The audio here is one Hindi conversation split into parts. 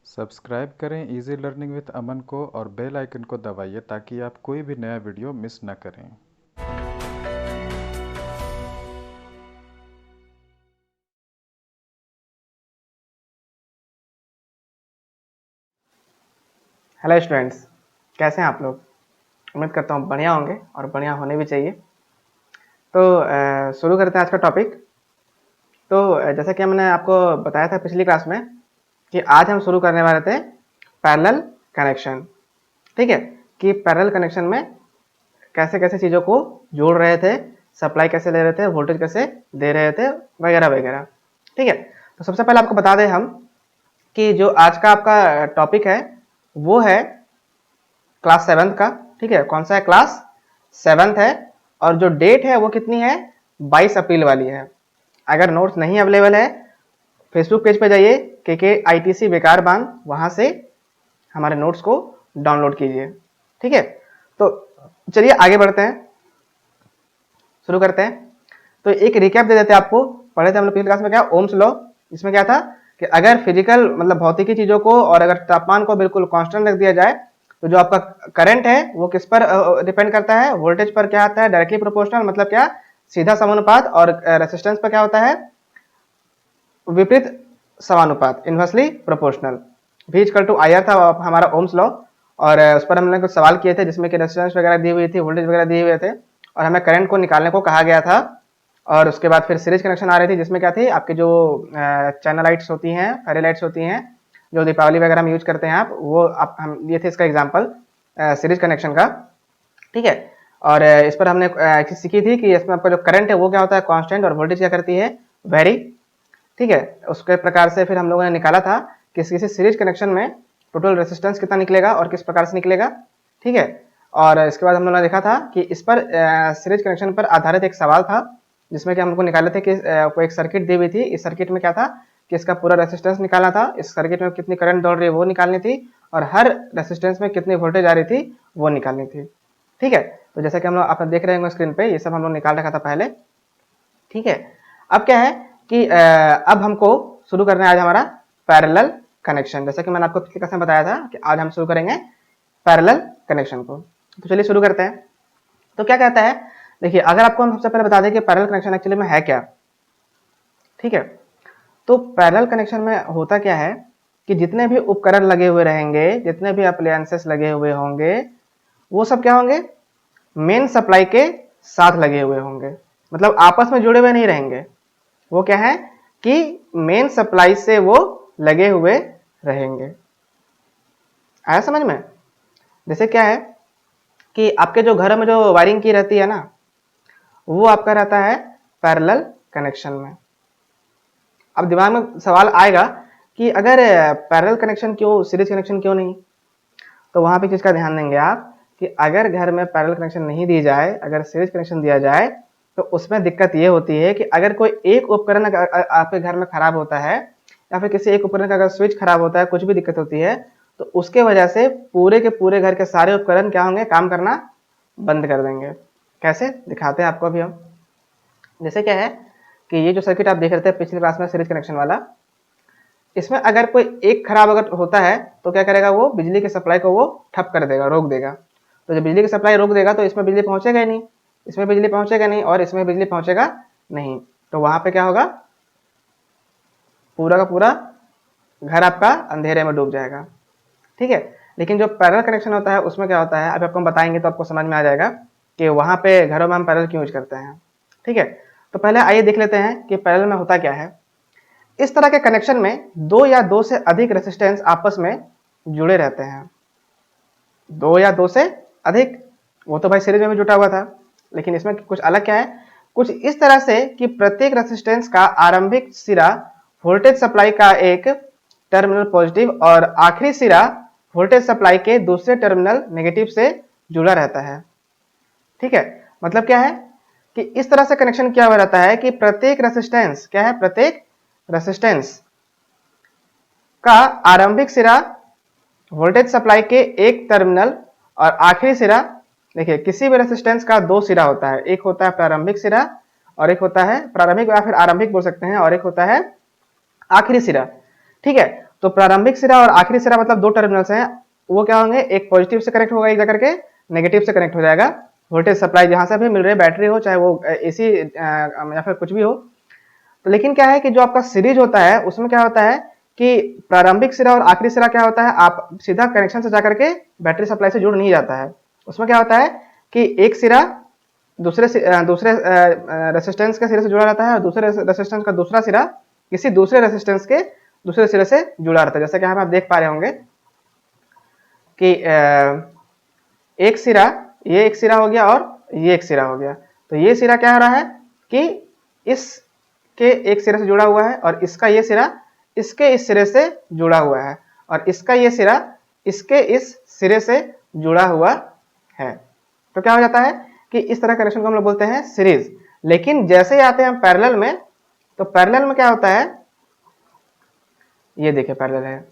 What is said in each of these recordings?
सब्सक्राइब करें इजी लर्निंग विद अमन को और बेल आइकन को दबाइए ताकि आप कोई भी नया वीडियो मिस न करें। हेलो स्टूडेंट्स, कैसे हैं आप लोग। उम्मीद करता हूँ बढ़िया होंगे और बढ़िया होने भी चाहिए। तो शुरू करते हैं आज का टॉपिक। तो जैसा कि हमने आपको बताया था पिछली क्लास में कि आज हम शुरू करने वाले थे पैरेलल कनेक्शन। ठीक है, कि पैरेलल कनेक्शन में कैसे कैसे चीज़ों को जोड़ रहे थे, सप्लाई कैसे ले रहे थे, वोल्टेज कैसे दे रहे थे, वगैरह वगैरह। ठीक है, तो सबसे पहले आपको बता दें हम कि जो आज का आपका टॉपिक है वो है क्लास 7th का। ठीक है, कौन सा है, क्लास 7th है। और जो डेट है वो कितनी है, 22 अप्रैल वाली है। अगर नोट्स नहीं अवेलेबल है, फेसबुक पेज पे जाइए KK ITC बेकार बांध, वहां से हमारे नोट्स को डाउनलोड कीजिए। ठीक है, तो चलिए आगे बढ़ते हैं, शुरू करते हैं। तो एक रिकैप दे देते हैं आपको। पढ़े थे हम लोग पिछली क्लास में क्या, ओम्स लॉ। इसमें क्या था कि अगर फिजिकल मतलब भौतिकी चीजों को और अगर तापमान को बिल्कुल कांस्टेंट रख दिया जाए तो जो आपका करंट है वो किस पर डिपेंड करता है, वोल्टेज पर क्या आता है, डायरेक्टली प्रोपोर्शनल, मतलब क्या, सीधा समानुपात। और रेसिस्टेंस पर क्या होता है, विपरीत समानुपात, inversely proportional. V equal to IR था हमारा ओम्स लॉ। और उस पर हमने कुछ सवाल किए थे जिसमें कि रेजिस्टेंस वगैरह दी हुई थी, वोल्टेज वगैरह दिए हुए थे और हमें करंट को निकालने को कहा गया था। और उसके बाद फिर सीरीज कनेक्शन आ रही थी जिसमें क्या थी, आपकी जो चैनल लाइट्स होती हैं, फेरी लाइट्स होती हैं, जो दीपावली वगैरह में यूज करते हैं आप, वो आप हम लिए थे इसका एग्जाम्पल सीरीज कनेक्शन का। ठीक है, और इस पर हमने एक चीज सीखी थी कि इसमें आपका जो करंट है वो क्या होता है, कांस्टेंट, और वोल्टेज क्या करती है, वेरी। ठीक है, उसके प्रकार से फिर हम लोगों ने निकाला था कि किसी सीरीज कनेक्शन में टोटल रेजिस्टेंस कितना निकलेगा और किस प्रकार से निकलेगा। ठीक है, और इसके बाद हम लोगों ने देखा था कि इस पर सीरीज कनेक्शन पर आधारित एक सवाल था जिसमें कि हमको निकाले थे कि कोई एक सर्किट दी हुई थी। इस सर्किट में क्या था कि इसका पूरा रेजिस्टेंस निकालना था, इस सर्किट में कितनी करंट दौड़ रही है वो निकालनी थी, और हर रेजिस्टेंस में कितनी वोल्टेज आ रही थी वो निकालनी थी। ठीक है, तो जैसा कि हम लोग आप देख रहे होंगे स्क्रीन पे, ये सब हम लोग निकाल रखा था पहले। ठीक है, अब क्या है कि अब हमको शुरू करना है आज हमारा पैरेलल कनेक्शन। जैसा कि मैंने आपको पिछले क्लास में बताया था कि आज हम शुरू करेंगे पैरेलल कनेक्शन को। तो चलिए शुरू करते हैं। तो क्या कहता है, देखिए, अगर आपको हम सबसे पहले बता दें कि पैरेलल कनेक्शन एक्चुअली में है क्या। ठीक है, तो पैरेलल कनेक्शन में होता क्या है कि जितने भी उपकरण लगे हुए रहेंगे, जितने भी अप्लायंसेस लगे हुए होंगे, वो सब क्या होंगे, मेन सप्लाई के साथ लगे हुए होंगे, मतलब आपस में जुड़े हुए नहीं रहेंगे। वो क्या है कि मेन सप्लाई से वो लगे हुए रहेंगे। आया समझ में। जैसे क्या है कि आपके जो घर में जो वायरिंग की रहती है ना, वो आपका रहता है पैरेलल कनेक्शन में। अब दिमाग में सवाल आएगा कि अगर पैरेलल कनेक्शन क्यों, सीरीज कनेक्शन क्यों नहीं। तो वहां पे चीज का ध्यान देंगे आप कि अगर घर में पैरेलल कनेक्शन नहीं दी जाए, अगर सीरीज कनेक्शन दिया जाए, तो उसमें दिक्कत ये होती है कि अगर कोई एक उपकरण आपके घर में खराब होता है या फिर किसी एक उपकरण का अगर स्विच खराब होता है, कुछ भी दिक्कत होती है, तो उसके वजह से पूरे के पूरे घर के सारे उपकरण क्या होंगे, काम करना बंद कर देंगे। कैसे दिखाते हैं आपको अभी हम। जैसे क्या है कि ये जो सर्किट आप देख रहे थे पिछली क्लास में सीरीज कनेक्शन वाला, इसमें अगर कोई एक खराब अगर होता है तो क्या करेगा, वो बिजली की सप्लाई को वो ठप कर देगा, रोक देगा। तो जब बिजली की सप्लाई रोक देगा तो इसमें बिजली पहुंचेगा ही नहीं, इसमें बिजली पहुंचेगा नहीं और इसमें बिजली पहुंचेगा नहीं। तो वहां पे क्या होगा, पूरा का पूरा घर आपका अंधेरे में डूब जाएगा। ठीक है, लेकिन जो पैरेलल कनेक्शन होता है उसमें क्या होता है, अभी आपको हम बताएंगे तो आपको समझ में आ जाएगा कि वहां पे घरों में हम पैरेलल क्यों यूज करते हैं। ठीक है, तो पहले आइए देख लेते हैं कि पैरेलल में होता क्या है। इस तरह के कनेक्शन में दो या दो से अधिक रेजिस्टेंस आपस में जुड़े रहते हैं। दो या दो से अधिक, वो तो भाई सीरीज में भी जुटा हुआ था, लेकिन इसमें कुछ अलग क्या है, कुछ इस तरह से कि प्रत्येक रेजिस्टेंस का आरंभिक सिरा वोल्टेज सप्लाई का एक टर्मिनल पॉजिटिव और आखिरी सिरा वोल्टेज सप्लाई के दूसरे टर्मिनल नेगेटिव से जुड़ा रहता है। ठीक है, मतलब क्या है कि इस तरह से कनेक्शन किया हुआ रहता है कि प्रत्येक रेजिस्टेंस क्या है, प्रत्येक रेजिस्टेंस का आरंभिक सिरा वोल्टेज सप्लाई के एक टर्मिनल और आखिरी सिरा, देखिए किसी भी रेजिस्टेंस का दो सिरा होता है, एक होता है प्रारंभिक सिरा और एक होता है प्रारंभिक या फिर आरंभिक बोल सकते हैं, और एक होता है आखिरी सिरा। ठीक है, तो प्रारंभिक सिरा और आखिरी सिरा मतलब दो टर्मिनल्स हैं, वो क्या होंगे, एक पॉजिटिव से कनेक्ट होगा एक जाकर के नेगेटिव से कनेक्ट हो जाएगा। वोल्टेज सप्लाई जहां से भी मिल रही है, बैटरी हो चाहे वो एसी या फिर कुछ भी हो। तो लेकिन क्या है कि जो आपका सीरीज होता है उसमें क्या होता है कि प्रारंभिक सिरा और आखिरी सिरा क्या होता है, आप सीधा कनेक्शन से जाकर के बैटरी सप्लाई से जुड़ नहीं जाता है। उसमें क्या होता है कि एक सिरा दूसरे रेसिस्टेंस के सिरे से जुड़ा रहता है और दूसरे रेसिस्टेंस का दूसरा सिरा किसी दूसरे रेसिस्टेंस के दूसरे सिरे से जुड़ा रहता है। जैसे कि यहाँ पे आप देख पा रहे होंगे कि एक सिरा, ये एक सिरा हो गया और ये एक सिरा हो गया। तो ये सिरा क्या हो रहा है कि इसके एक सिरे से जुड़ा हुआ है और इसका ये सिरा इसके इस सिरे से जुड़ा हुआ है और इसका ये सिरा इसके इस सिरे से जुड़ा हुआ है। तो क्या हो जाता है कि इस तरह कनेक्शन को हम लोग बोलते हैं सीरीज। लेकिन जैसे ही आते हैं हम पैरेलल में, तो पैरेलल में क्या होता है, ये देखिए पैरेलल है,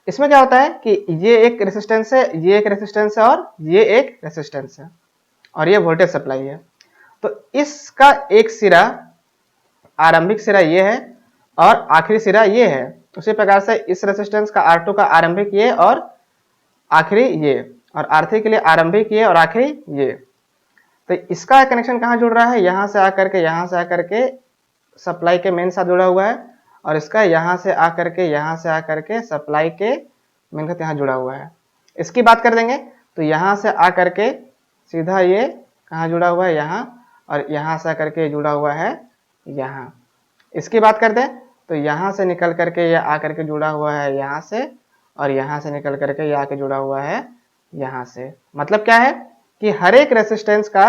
इसमें क्या होता है कि ये एक रेसिस्टेंस है, ये एक रेसिस्टेंस है और ये एक रेसिस्टेंस है और ये वोल्टेज सप्लाई है। तो इसका एक सिरा आरंभिक सिरा ये है और आखिरी सिरा ये है। उसी प्रकार से इस रेसिस्टेंस का R2 का आरंभिक ये और आखिरी ये, और R3 के लिए आरंभिक ये और आखिरी ये। तो इसका कनेक्शन कहाँ जुड़ रहा है, यहाँ से आकर के सप्लाई के मेन साथ जुड़ा हुआ है और इसका यहाँ से आकर के सप्लाई के मेन साथ यहाँ जुड़ा हुआ है। इसकी बात कर देंगे तो यहाँ से आकर के सीधा ये कहाँ जुड़ा हुआ है, यहाँ, और यहाँ से आकर के जुड़ा हुआ है यहाँ। इसकी बात कर दें तो यहाँ से निकल करके ये आकर के जुड़ा हुआ है यहाँ से, और यहाँ से निकल करके ये आके जुड़ा हुआ है यहाँ से। मतलब क्या है कि हर एक रेसिस्टेंस का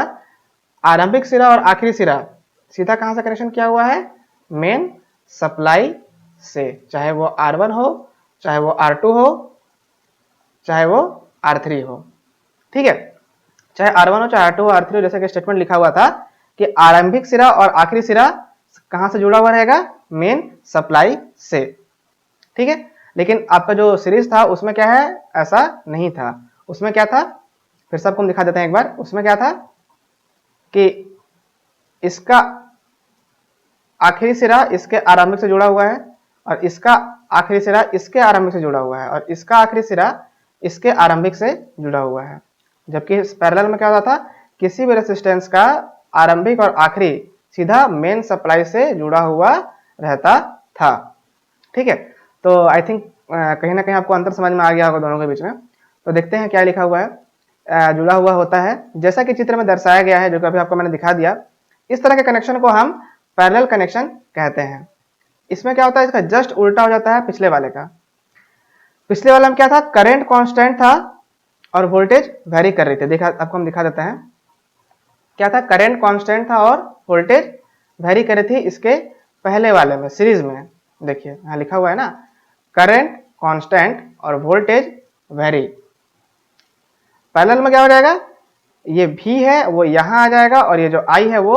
आरंभिक सिरा और आखिरी सिरा सीधा कहाँ से कनेक्शन किया हुआ है, मेन सप्लाई से, चाहे वो R1 हो, चाहे वो R2 हो, चाहे वो R3 हो। ठीक है, चाहे R1 हो चाहे R2 हो R3 हो, जैसे कि स्टेटमेंट लिखा हुआ था कि आरंभिक सिरा और आखिरी सिरा कहां से जुड़ा हुआ रहेगा, मेन सप्लाई से। ठीक है, लेकिन आपका जो सीरीज था उसमें क्या है, ऐसा नहीं था। उसमें क्या था, फिर सबको हम दिखा देते हैं एक बार। उसमें क्या था कि इसका आखिरी सिरा इसके आरंभिक से जुड़ा हुआ है और इसका आखिरी सिरा इसके आरंभिक से जुड़ा हुआ है और इसका आखिरी सिरा इसके आरंभिक से जुड़ा हुआ है। जबकि इस पैरेलल में क्या होता था, किसी भी रेसिस्टेंस का आरंभिक और आखिरी सीधा मेन सप्लाई से जुड़ा हुआ रहता था। ठीक है, तो आई थिंक कहीं ना कहीं आपको अंतर समझ में आ गया होगा दोनों के बीच में। तो देखते हैं क्या लिखा हुआ है। जुड़ा हुआ होता है जैसा कि चित्र में दर्शाया गया है, जो कि अभी आपको मैंने दिखा दिया। इस तरह के कनेक्शन को हम पैरेलल कनेक्शन कहते हैं। इसमें क्या होता है, इसका जस्ट उल्टा हो जाता है पिछले वाले का। पिछले वाले में क्या था, करंट कांस्टेंट था और वोल्टेज वेरी कर रही थी। आपको हम दिखा देते हैं क्या था, करंट कांस्टेंट था और वोल्टेज वेरी कर रही थी। इसके पहले वाले में सीरीज में देखिए यहाँ लिखा हुआ है ना, करंट कांस्टेंट और वोल्टेज वेरी। पैरेलल में क्या हो जाएगा, ये V है वो यहाँ आ जाएगा और ये जो I है वो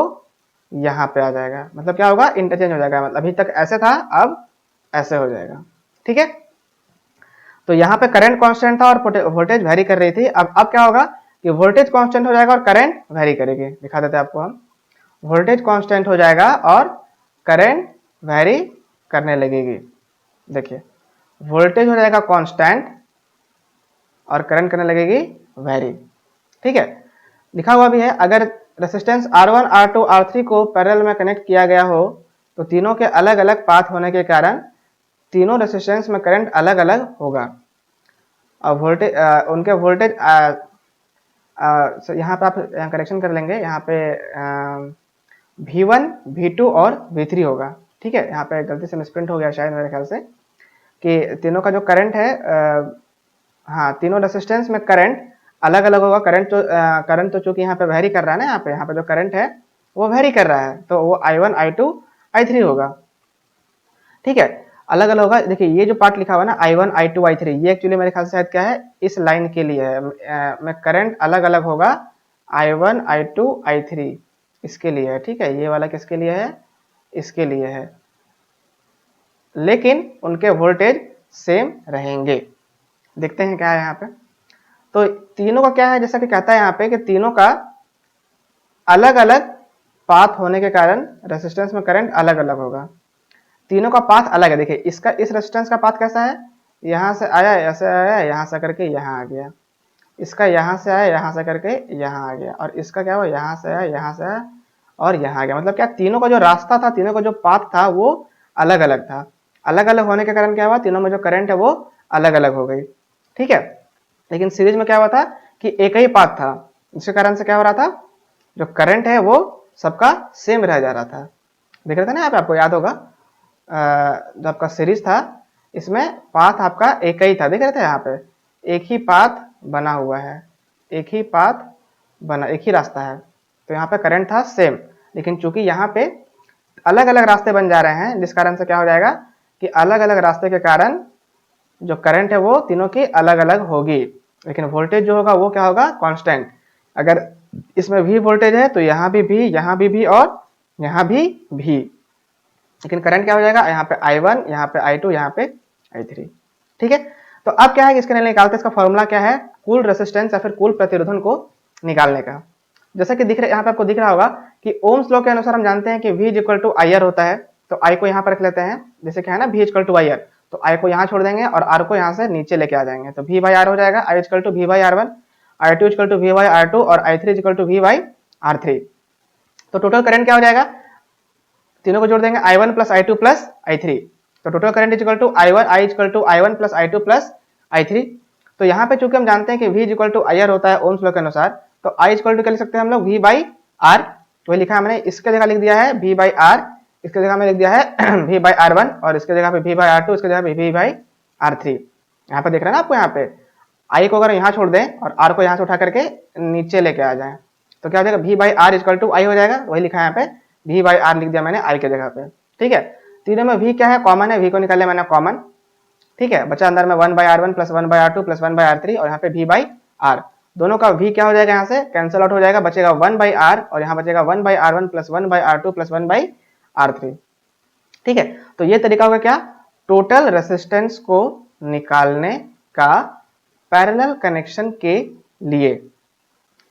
यहाँ पे आ जाएगा। मतलब क्या होगा, इंटरचेंज हो जाएगा। मतलब अभी तक ऐसे था, अब ऐसे हो जाएगा। ठीक है, तो यहाँ पे करंट कांस्टेंट था और वोल्टेज वेरी कर रही थी। अब क्या होगा कि वोल्टेज कांस्टेंट हो जाएगा और करंट वेरी करेगी। दिखा देते हैं आपको हम, वोल्टेज कांस्टेंट हो जाएगा और करंट वेरी करने लगेगी। देखिए वोल्टेज हो जाएगा कांस्टेंट और करंट करने लगेगी वेरी। ठीक है, लिखा हुआ भी है, अगर रेसिस्टेंस R1, R2, R3 को पैरेलल में कनेक्ट किया गया हो तो तीनों के अलग अलग पाथ होने के कारण तीनों रेसिस्टेंस में करंट अलग अलग होगा और वोल्टेज उनके वोल्टेज यहाँ पे आप करेक्शन कर लेंगे। यहाँ पे V1, V2 और V3 होगा। ठीक है, यहाँ पे गलती से मिसप्रिंट हो गया शायद मेरे ख्याल से, कि तीनों का जो करंट है, हाँ तीनों रेसिस्टेंस में करंट अलग अलग होगा। करंट तो चूंकि यहाँ पे वेरी कर रहा है ना, यहाँ पे जो करंट है वो वेरी कर रहा है, तो वो I1, I2, I3 होगा। ठीक है, अलग अलग होगा। देखिए ये जो पार्ट लिखा हुआ है ना, I1, I2, I3, ये एक्चुअली मेरे ख्याल से शायद क्या है, इस लाइन के लिए है। में करंट अलग अलग होगा, I1, I2, I3 इसके लिए है। ठीक है, ये वाला किसके लिए है, इसके लिए है, लेकिन उनके वोल्टेज सेम रहेंगे। देखते हैं क्या है यहाँ पे। तो तीनों का क्या है, जैसा कि कहता है यहाँ पे कि तीनों का अलग अलग पाथ होने के कारण रेसिस्टेंस में करंट अलग अलग होगा। तीनों का पाथ अलग है। देखिए इसका, इस रेसिस्टेंस का पाथ कैसा है, यहाँ से आया, ऐसे आया, यहाँ से करके यहाँ आ गया, इसका यहाँ से आया, यहाँ से करके यहाँ आ गया, और इसका क्या हुआ, यहाँ से आया, यहाँ से आया और यहाँ आ गया। मतलब क्या, तीनों का जो रास्ता था, तीनों का जो पाथ था वो अलग अलग था। अलग अलग होने के कारण क्या हुआ, तीनों में जो करंट है वो अलग अलग हो गई। ठीक है, लेकिन सीरीज में क्या हुआ था कि एक ही पाथ था, जिसके कारण से क्या हो रहा था, जो करंट है वो सबका सेम रह जा रहा था। देख रहे थे ना यहाँ पे, आपको याद होगा जो आपका सीरीज था इसमें पाथ आपका एक ही था। देख रहे थे यहाँ पे एक ही पाथ बना हुआ है, एक ही पाथ बना, एक ही रास्ता है, तो यहाँ पे करंट था सेम। लेकिन चूंकि यहाँ पे अलग अलग रास्ते बन जा रहे हैं, जिस कारण से क्या हो जाएगा कि अलग अलग रास्ते के कारण जो करंट है वो तीनों की अलग अलग होगी, लेकिन वोल्टेज जो होगा वो क्या होगा, कांस्टेंट। अगर इसमें भी वोल्टेज है तो यहाँ भी, यहाँ भी और यहाँ भी। लेकिन करंट क्या हो जाएगा, यहाँ पे I1, यहाँ पे I2, यहाँ पे I3। ठीक है, तो अब क्या है कि इसके लिए निकालते हैं, इसका फॉर्मूला क्या है, कुल रेसिस्टेंस या फिर कुल प्रतिरोधन को निकालने का। जैसा कि दिख रहा है यहाँ पे, आपको दिख रहा होगा कि ओम्स लॉ के अनुसार हम जानते हैं कि V इक्वल टू IR होता है। तो I को यहाँ पर रख लेते हैं, जैसे क्या है ना V इक्वल टू IR, तो I को यहाँ छोड़ देंगे और R को यहाँ से नीचे लेके आ जाएंगे, तो V बाई R हो जाएगा। I equal to V by R1, I2 equal to V by R2 और I3 equal to V by R3। तो टोटल करंट क्या हो जाएगा, तीनों को जोड़ देंगे I1 plus I2 plus I3, तो total current equal to I equal to I1 plus I2 plus I3। तो यहाँ पे चूंकि हम जानते हैं कि V इक्वल टू IR होता है ओम्स लॉ के अनुसार, तो I इक्वल टू क्या लिख सकते हैं हम लोग, V बाई R। तो लिखा है हमने, इसके जगह लिख दिया है V बाई R, इसके जगह में लिख दिया है V बाई R1 और इसके जगह पे V बाई R2, इसके जगह पे V बाई R3। यहाँ पे देख रहे हैं ना आपको, यहाँ पे I को अगर यहाँ छोड़ दें और R को यहाँ से उठा करके नीचे लेके आ जाए तो क्या हो जाएगा, V by R equal to I हो जाएगा। वही लिखा है यहाँ पे, V बाई R लिख दिया मैंने I के जगह पे। ठीक है, तीनों में V क्या है, कॉमन है, V को निकाल लिया मैंने कॉमन। ठीक है, बचा अंदर में 1 by R1 plus 1 by R2 plus 1 by R3 और यहाँ पे V बाई R। दोनों का V क्या हो जाएगा, यहाँ से कैंसिल आउट हो जाएगा, बचेगा 1 बाई R और यहाँ बचेगा 1 by R1 plus 1 by R2 plus 1 by R3। ठीक है, तो ये तरीका होगा क्या, टोटल रेसिस्टेंस को निकालने का पैरेलल कनेक्शन के लिए।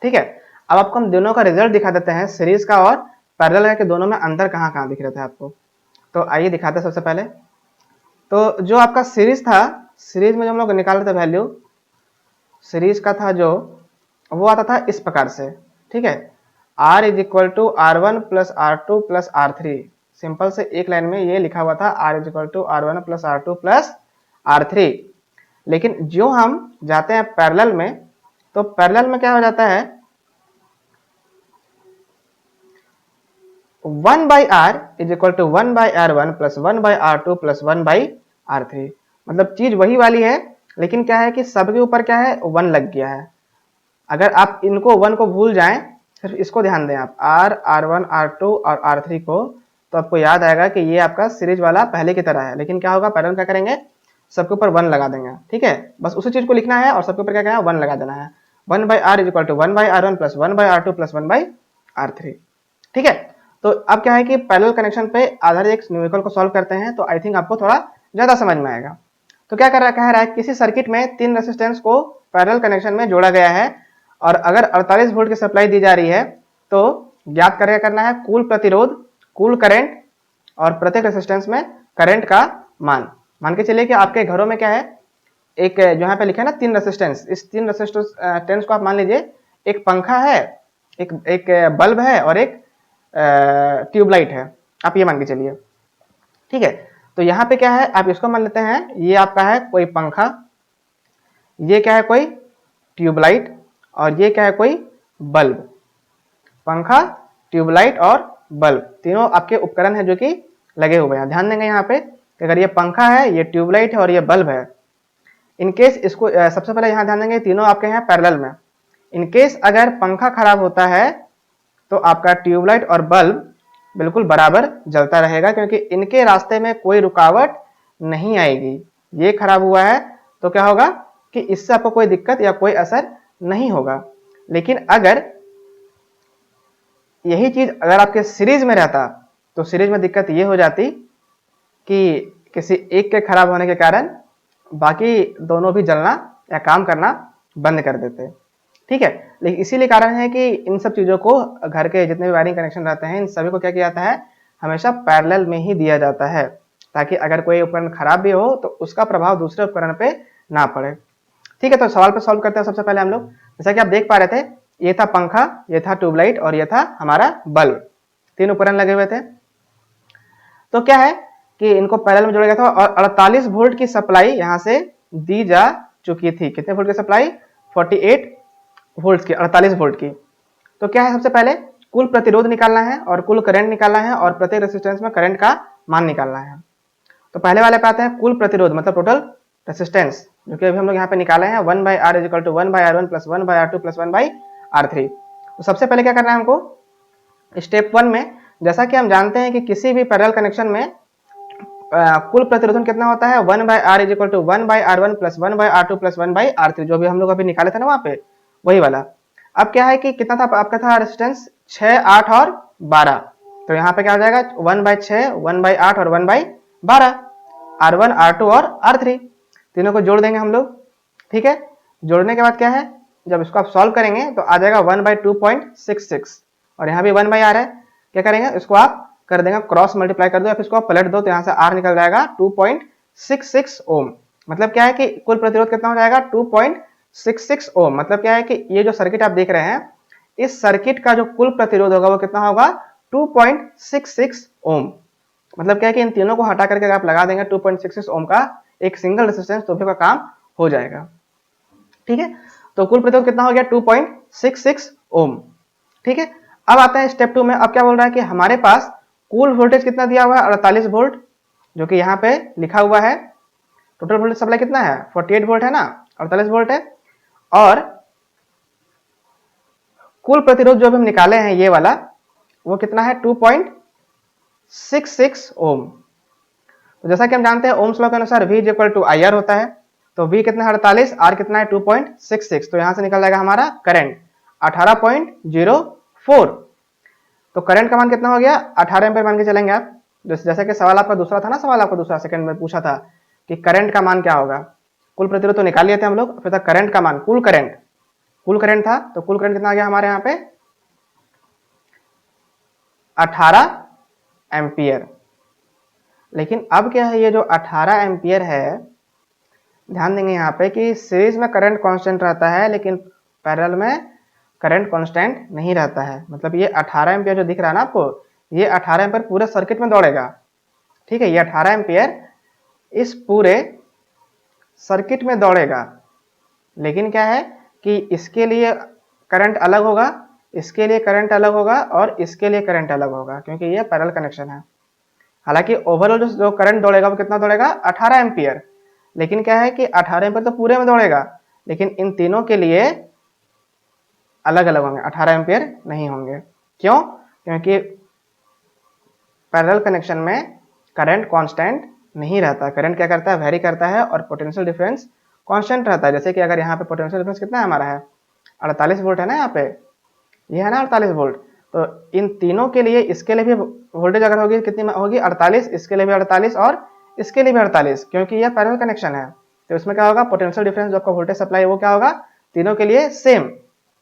ठीक है, अब आपको हम दोनों का रिजल्ट दिखा देते हैं, सीरीज का और पैरेलल के दोनों में अंतर कहाँ कहाँ दिख रहे थे आपको। तो आइए दिखाते हैं। सबसे पहले तो जो आपका सीरीज था, सीरीज में जो हम लोग निकाल रहे थे वैल्यू, सीरीज का था जो, वो आता था इस प्रकार से। ठीक है, R is equal to R1 plus R2 plus R3। Simple से एक लाइन में ये लिखा हुआ था R is equal to R1 plus R2 plus R3। लेकिन जो हम जाते हैं पैरेलल में, तो पैरेलल में क्या हो जाता है, 1 by R is equal to 1 by R1 plus 1 by R2 plus 1 by R3। मतलब चीज वही वाली है, लेकिन क्या है कि सबके ऊपर क्या है, 1 लग गया है। अगर आप इनको 1 को भूल जाएं, सिर्फ इसको ध्यान दें आप, R, R1, R2 और R3 को, तो आपको याद आएगा कि ये आपका सीरीज वाला पहले की तरह है। लेकिन क्या होगा, पैरेलल क्या करेंगे, सबके ऊपर 1 लगा देंगे। ठीक है, बस उसी चीज को लिखना है और सबके ऊपर क्या करना है, 1 लगा देना है। 1 by R is equal to 1 by R1 plus 1 by R2 plus 1 by R3। ठीक है, तो अब क्या है कि पैरेलल कनेक्शन पे आधारित एक न्यूमेरिकल को सॉल्व करते हैं, तो आई थिंक आपको थोड़ा ज्यादा समझ में आएगा। तो क्या कह रहा है, किसी सर्किट में 3 रेसिस्टेंस को पैरेलल कनेक्शन में जोड़ा गया है और अगर 48 वोल्ट की सप्लाई दी जा रही है, तो ज्ञात करना है कुल प्रतिरोध, कुल करंट और प्रत्येक रेसिस्टेंस में करंट का मान। मान के चलिए कि आपके घरों में क्या है, एक जो यहाँ पे लिखा है ना 3 रेसिस्टेंस, इस 3 रेसिस्टेंस को आप मान लीजिए एक पंखा है, एक बल्ब है और एक ट्यूबलाइट है, आप ये मान के चलिए। ठीक है, तो यहाँ पे क्या है, आप इसको मान लेते हैं, ये आपका है कोई पंखा, ये क्या है कोई ट्यूबलाइट और ये क्या है कोई बल्ब। पंखा, ट्यूबलाइट और बल्ब तीनों आपके उपकरण है जो कि लगे हुए हैं। ध्यान देंगे यहाँ पे कि अगर ये पंखा है, ये ट्यूबलाइट है और ये बल्ब है, इनकेस इसको सबसे पहले यहाँ ध्यान देंगे तीनों आपके हैं पैरेलल में। इनकेस अगर पंखा खराब होता है तो आपका ट्यूबलाइट और बल्ब बिल्कुल बराबर जलता रहेगा, क्योंकि इनके रास्ते में कोई रुकावट नहीं आएगी। ये खराब हुआ है तो क्या होगा कि इससे आपको कोई दिक्कत या कोई असर नहीं होगा। लेकिन अगर यही चीज अगर आपके सीरीज में रहता, तो सीरीज में दिक्कत ये हो जाती कि किसी एक के खराब होने के कारण बाकी दोनों भी जलना या काम करना बंद कर देते। ठीक है, लेकिन इसीलिए कारण है कि इन सब चीजों को, घर के जितने भी वायरिंग कनेक्शन रहते हैं, इन सभी को क्या किया जाता है, हमेशा पैरेलल में ही दिया जाता है, ताकि अगर कोई उपकरण खराब भी हो तो उसका प्रभाव दूसरे उपकरण पे ना पड़े। ठीक है, तो सवाल पे सॉल्व करते हैं। सबसे पहले हम लोग, जैसा कि आप देख पा रहे थे, ये था पंखा, ये था ट्यूबलाइट और ये था हमारा बल्ब, 3 उपकरण लगे हुए थे। तो क्या है कि इनको पैरेलल में जोड़ा गया था और 48 वोल्ट की सप्लाई यहां से दी जा चुकी थी। कितने वोल्ट की सप्लाई? 48 वोल्ट की, 48 वोल्ट की। तो क्या है, सबसे पहले कुल प्रतिरोध निकालना है और कुल करंट निकालना है और प्रत्येक रेजिस्टेंस में करंट का मान निकालना है। तो पहले वाले पे आते हैं कुल प्रतिरोध मतलब टोटल रेजिस्टेंस, जो कि अभी हम लोग यहाँ पे निकाले हैं 1/R = 1/R1 + 1/R2 + 1/R3। तो सबसे पहले क्या करना है हमको, स्टेप 1 में, जैसा कि हम जानते हैं कि किसी भी पैरेलल कनेक्शन में कुल प्रतिरोधन कितना होता है, 1/R = 1/R1 + 1/R2 + 1/R3, जो भी हम लोग अभी निकाले थे ना वहां पे, वही वाला। अब क्या है कि कितना था आपका, था रेजिस्टेंस 6, 8 और 12। तो यहाँ पे क्या हो जाएगा, 1/6, 1/8 और 1/12, R1, R2 और R3, तीनों को जोड़ देंगे हम लोग। ठीक है, जोड़ने के बाद क्या है, जब इसको आप सॉल्व करेंगे तो आ जाएगा 1/2.66 और यहाँ भी 1/R है। क्या करेंगे, इसको आप कर देंगे क्रॉस मल्टीप्लाई कर दो या फिर इसको पलट दो, तो यहाँ से R निकल जाएगा 2.66 ओम। मतलब क्या है कि कुल प्रतिरोध कितना हो जाएगा, 2.66 ओम। मतलब क्या है कि ये जो सर्किट आप देख रहे हैं, इस सर्किट का जो कुल प्रतिरोध होगा वो कितना होगा, 2.66 ओम। मतलब क्या है कि इन तीनों को हटा करके अगर आप लगा देंगे 2.66 ओम का एक सिंगल रेजिस्टेंस, तो भी का काम हो जाएगा। ठीक है, तो कुल प्रतिरोध कितना हो गया, 2.66 ओम। ठीक है, अब आता है स्टेप 2 में। अब क्या बोल रहा है कि हमारे पास कुल वोल्टेज कितना दिया हुआ है, 48 वोल्ट, जो कि यहाँ पे लिखा हुआ है। टोटल वोल्टेज सप्लाई कितना है, 48 वोल्ट है ना, 48 वोल्ट है। और कुल प्रतिरोध जो भी हम निकाले हैं ये वाला, वो कितना है, 2.66 ओम। तो जैसा कि हम जानते हैं ओम्स लॉ के अनुसार V = IR होता है। तो V कितना है, 48, R कितना है, 2.66। तो यहां से निकल जाएगा हमारा करंट 18.04। तो करंट का मान कितना हो गया, 18 एम्पीयर मान के चलेंगे आप। जैसे कि सवाल आपका दूसरा था ना, सवाल आपका दूसरा सेकंड में पूछा था कि करंट का मान क्या होगा। कुल प्रतिरोध तो निकाल लिए थे हम लोग, फिर था करंट का मान, कुल करंट था। तो कुल करंट कितना आ गया हमारे यहाँ पे, 18 एम्पियर। लेकिन अब क्या है, ये जो 18 एम्पियर है, ध्यान देंगे यहाँ पे कि सीरीज में करंट कांस्टेंट रहता है लेकिन पैरेलल में करंट कांस्टेंट नहीं रहता है। मतलब ये 18 एम्पियर जो दिख रहा है ना आपको, ये 18 एम्पियर पूरे सर्किट में दौड़ेगा। ठीक है, ये 18 एम्पियर इस पूरे सर्किट में दौड़ेगा। लेकिन क्या है कि इसके लिए करंट अलग होगा, इसके लिए करंट अलग होगा और इसके लिए करंट अलग होगा, क्योंकि ये पैरेलल कनेक्शन है। हालांकि ओवरऑल जो करंट दौड़ेगा वो कितना दौड़ेगा, 18 एम्पियर। लेकिन क्या है कि 18 एम्पियर तो पूरे में दौड़ेगा, लेकिन इन तीनों के लिए अलग अलग होंगे, 18 एम्पियर नहीं होंगे। क्यों? क्योंकि पैरेलल कनेक्शन में करंट कांस्टेंट नहीं रहता। करंट क्या करता है, वेरी करता है, और पोटेंशियल डिफरेंस कांस्टेंट रहता है। जैसे कि अगर यहाँ पे पोटेंशियल डिफरेंस कितना है हमारा है, 48 वोल्ट है ना, यहाँ पे ये है ना 48 वोल्ट। तो इन तीनों के लिए, इसके लिए भी वोल्टेज अगर होगी कितनी होगी, 48, इसके लिए भी 48 और इसके लिए भी 48, क्योंकि यह पैरेलल कनेक्शन है। तो इसमें क्या होगा, पोटेंशियल डिफरेंस जो आपका वोल्टेज सप्लाई है वो क्या होगा, तीनों के लिए सेम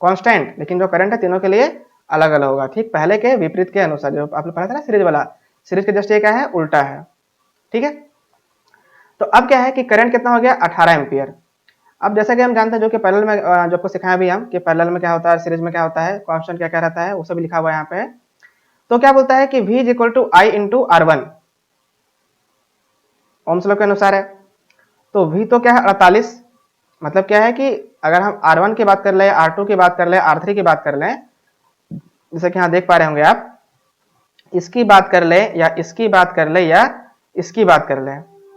कांस्टेंट, लेकिन जो करंट है तीनों के लिए अलग अलग होगा। ठीक पहले के विपरीत के अनुसार, जो आपने पढ़ा था ना सीरीज वाला, सीरीज के जस्ट ये क्या है, उल्टा है। ठीक है, तो अब क्या है कि करंट कितना हो गया, 18 एम्पियर। अब जैसा कि हम जानते हैं, जो कि पैरेलल में जो आपको सिखाया भी हम कि पैरेलल में क्या होता है, सीरीज में क्या होता है, कांस्टेंट क्या क्या रहता है, वो सब लिखा हुआ है यहाँ पे। तो क्या बोलता है कि V = I × R1, ohms law के अनुसार है। तो V तो क्या है, 48। मतलब क्या है कि अगर हम R1 की बात कर ले, R2 की बात कर ले, R3 की बात कर लें, जैसे कि यहाँ देख पा रहे होंगे आप, इसकी बात कर ले या इसकी बात कर ले या इसकी बात कर ले,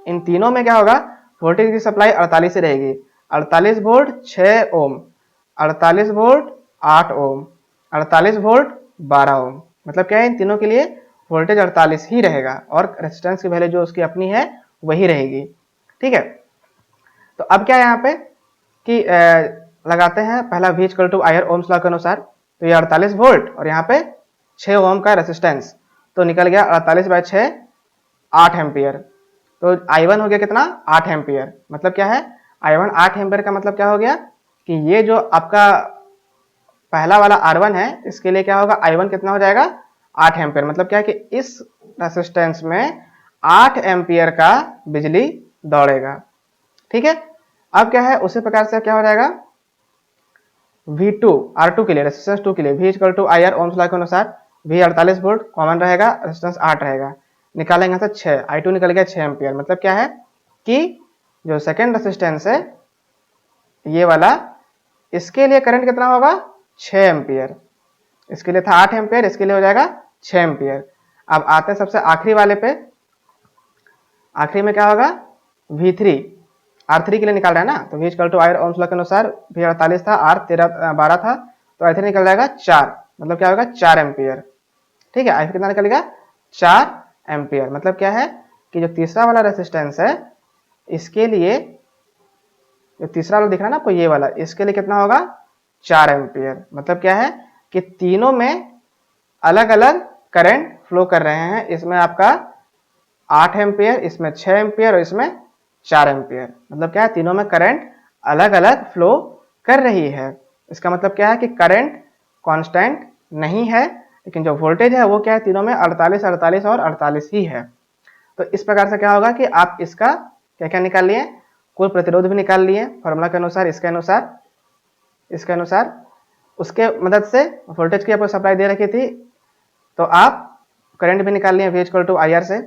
इन तीनों में क्या होगा, वोल्टेज की सप्लाई 48 ही रहेगी। 48 वोल्ट 6 ओम, 48 वोल्ट 8 ओम, 48 वोल्ट 12 ओम। मतलब क्या है, इन तीनों के लिए वोल्टेज 48 ही रहेगा और रेजिस्टेंस की वैल्यू जो उसकी अपनी है वही रहेगी। ठीक है, तो अब क्या है यहाँ पे कि लगाते हैं पहला V = IR ओम्स लॉ के अनुसार। तो ये 48 वोल्ट और यहाँ पे 6 ओम का रेजिस्टेंस, तो निकल गया 48/6 8 एम्पियर। तो I1 हो गया कितना, 8 एम्पियर। मतलब क्या है, I1 8 एम्पियर का मतलब क्या हो गया कि ये जो आपका पहला वाला R1 है, इसके लिए क्या होगा, I1 कितना हो जाएगा, 8 एम्पियर। मतलब क्या है कि इस रेजिस्टेंस में 8 एम्पियर का बिजली दौड़ेगा। ठीक है, अब क्या है उसी प्रकार से क्या हो जाएगा V2 R2 के लिए, रेजिस्टेंस 2 के लिए V equal to I R Ohm's law के अनुसार V 48 वोल्ट कॉमन रहेगा, रेजिस्टेंस 8 रहेगा, निकालेंगे यहाँ से 6, I2 निकल गया 6 एम्पियर। मतलब क्या है कि जो सेकेंड रेजिस्टेंस है ये वाला, इसके लिए करंट कितना होगा 6 एम्पियर, इसके लिए था 8 एम्पियर, इसके लिए हो जाएगा 6 एम्पियर। अब आते हैं सबसे आखिरी वाले पे, आखिरी में क्या होगा V3 R3 के लिए निकाल रहा है ना, तो V equal to I Ohm's law के अनुसार V 48 था, R 12 था, तो I3 निकल जाएगा 4, मतलब क्या होगा 4 एम्पियर। ठीक है, I3 कितना निकलेगा 4 एम्पियर। मतलब क्या है कि जो तीसरा वाला रेजिस्टेंस है इसके लिए, जो तीसरा वाला दिख रहा है ना आपको ये वाला, इसके लिए कितना होगा 4 एम्पियर। मतलब क्या है कि तीनों में अलग अलग करंट फ्लो कर रहे हैं, इसमें आपका 8 एम्पियर, इसमें 6 एम्पियर और इसमें 4 एम्पियर। मतलब क्या है तीनों में करंट अलग अलग फ्लो कर रही है। इसका मतलब क्या है कि करंट कांस्टेंट नहीं है, लेकिन जो वोल्टेज है वो क्या है तीनों में 48 48 और 48 ही है। तो इस प्रकार से क्या होगा कि आप इसका क्या क्या निकाल लिए, कुल प्रतिरोध भी निकाल लिए फॉर्मूला के अनुसार, इसके अनुसार उसके मदद से वोल्टेज की आपको सप्लाई दे रखी थी, तो आप करंट भी निकाल लिए V equal to I R से,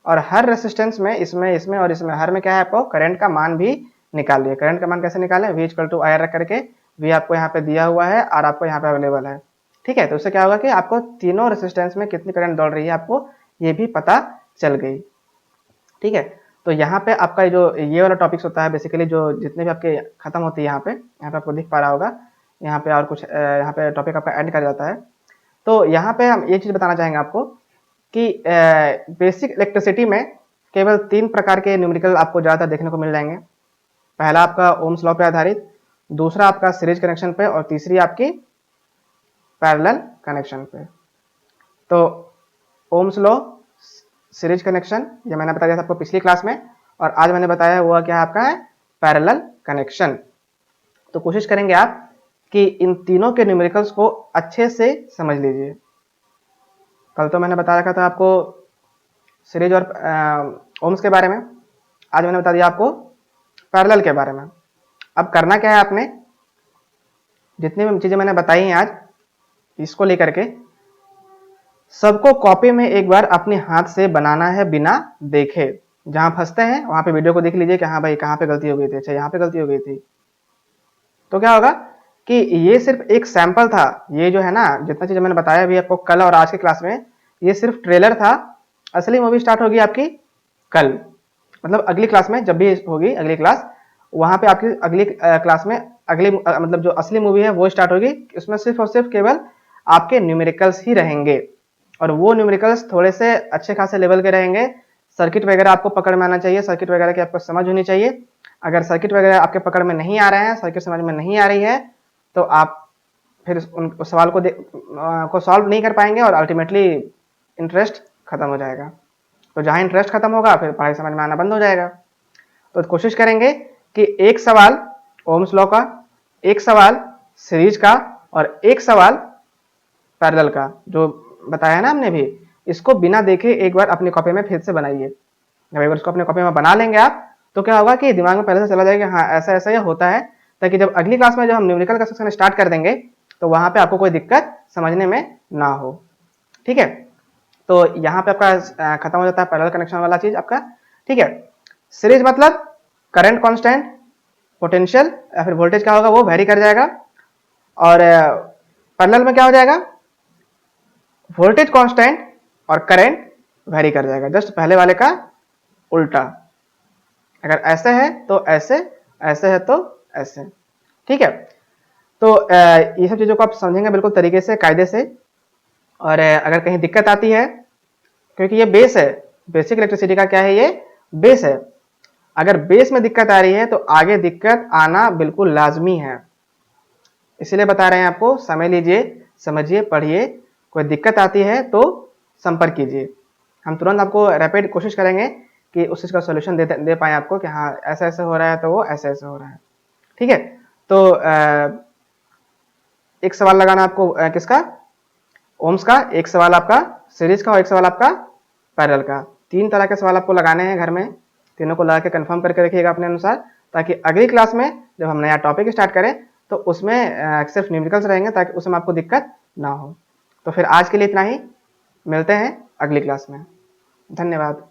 और हर रेसिस्टेंस में इसमें और इसमें हर में क्या है आपको करंट का मान भी निकाल लिया। करंट का मान कैसे निकालें, V equal to I R रख करके, V आपको यहाँ पे दिया हुआ है और आपको यहाँ पे अवेलेबल है। ठीक है, तो उससे क्या होगा कि आपको तीनों रेसिस्टेंस में कितनी करंट दौड़ रही है आपको ये भी पता चल गई। ठीक है, तो यहाँ पे आपका जो ये वाला टॉपिक्स होता है बेसिकली, जो जितने भी आपके खत्म होती है यहाँ पे आपको दिख पा रहा होगा, यहाँ पे और कुछ यहाँ पे टॉपिक आपका ऐड कर जाता है। तो यहाँ पे हम ये चीज बताना चाहेंगे आपको कि बेसिक इलेक्ट्रिसिटी में केवल 3 प्रकार के न्यूमेरिकल आपको ज़्यादातर देखने को मिल जाएंगे। पहला आपका ओम्स लॉ पे आधारित, दूसरा आपका सीरीज कनेक्शन पे, और तीसरी आपकी पैरेलल कनेक्शन पे। तो ओम्स लॉ, सीरीज कनेक्शन, ये मैंने बता दिया था आपको पिछली क्लास में, और आज मैंने बताया हुआ क्या आपका है पैरेलल कनेक्शन। तो कोशिश करेंगे आप कि इन तीनों के न्यूमेरिकल्स को अच्छे से समझ लीजिए। कल तो मैंने बता रखा था आपको सीरीज और ओम्स के बारे में, आज मैंने बता दिया आपको पैरेलल के बारे में। अब करना क्या है आपने, जितनी भी चीजें मैंने बताई हैं आज इसको लेकर के सबको कॉपी में एक बार अपने हाथ से बनाना है बिना देखे। जहां फंसते हैं वहां पे वीडियो को देख लीजिए कि हाँ भाई कहाँ पे गलती हो गई थी, अच्छा यहाँ पे गलती हो गई थी। तो क्या होगा कि ये सिर्फ एक सैंपल था, ये जो है ना जितना चीजें मैंने बताया अभी आपको कल और आज की क्लास में, ये सिर्फ ट्रेलर था। असली मूवी स्टार्ट होगी आपकी कल, मतलब अगली क्लास में जब भी होगी अगली क्लास, वहां पे आपकी अगली क्लास में अगली मतलब जो असली मूवी है वो स्टार्ट होगी। उसमें सिर्फ और सिर्फ केवल आपके न्यूमेरिकल्स ही रहेंगे, और वो न्यूमेरिकल्स थोड़े से अच्छे खासे लेवल के रहेंगे। सर्किट वगैरह आपको पकड़ में आना चाहिए, सर्किट वगैरह की आपको समझ होनी चाहिए। अगर सर्किट वगैरह आपके पकड़ में नहीं आ रहे हैं, सर्किट समझ में नहीं आ रही है, तो आप फिर उन सवाल को सॉल्व नहीं कर पाएंगे और अल्टीमेटली इंटरेस्ट खत्म हो जाएगा। तो जहां इंटरेस्ट खत्म होगा फिर पढ़ाई समझ में आना बंद हो जाएगा। तो कोशिश करेंगे कि एक सवाल ओम्स लॉ का, एक सवाल सीरीज का, और एक सवाल पैरेलल का जो बताया ना हमने भी, इसको बिना देखे एक बार अपनी कॉपी में फिर से बनाइए। जब एक बार इसको अपनी कॉपी में बना लेंगे आप, तो क्या होगा कि दिमाग में पहले से चला जाएगा हाँ ऐसा ऐसा ये होता है, ताकि जब अगली क्लास में जब हम न्यूमेरिकल का सेक्शन स्टार्ट कर देंगे तो वहां पे आपको कोई दिक्कत समझने में ना हो। ठीक है, तो यहाँ पे आपका खत्म हो जाता है पैरेलल कनेक्शन वाला चीज आपका। ठीक है, सीरीज मतलब करंट कांस्टेंट, पोटेंशियल या फिर वोल्टेज क्या होगा वो वेरी कर जाएगा, और पैरेलल में क्या हो जाएगा वोल्टेज कांस्टेंट और करंट वेरी कर जाएगा, जस्ट पहले वाले का उल्टा। अगर ऐसे है तो ऐसे, ऐसे है तो ऐसे। ठीक है, तो ये सब चीजों को आप समझेंगे बिल्कुल तरीके से, कायदे से। और अगर कहीं दिक्कत आती है, क्योंकि ये बेस है, बेसिक इलेक्ट्रिसिटी का क्या है ये बेस है, अगर बेस में दिक्कत आ रही है तो आगे दिक्कत आना बिल्कुल लाजमी है। इसीलिए बता रहे हैं आपको, समय लीजिए, समझिए, पढ़िए, कोई दिक्कत आती है तो संपर्क कीजिए। हम तुरंत आपको रैपिड कोशिश करेंगे कि उस चीज का सॉल्यूशन दे पाए आपको कि हाँ ऐसा ऐसे हो रहा है तो वो ऐसे ऐसे हो रहा है। ठीक है, तो एक सवाल लगाना आपको किसका ओम्स का, एक सवाल आपका सीरीज का, और एक सवाल आपका पैरेलल का। 3 तरह के सवाल आपको लगाने हैं घर में, तीनों को लगा के कंफर्म करके रखिएगा अपने अनुसार, ताकि अगली क्लास में जब हम नया टॉपिक स्टार्ट करें तो उसमें सिर्फ न्यूमेरिकल्स रहेंगे, ताकि उसमें आपको दिक्कत ना हो। तो फिर आज के लिए इतना ही, मिलते हैं अगली क्लास में। धन्यवाद।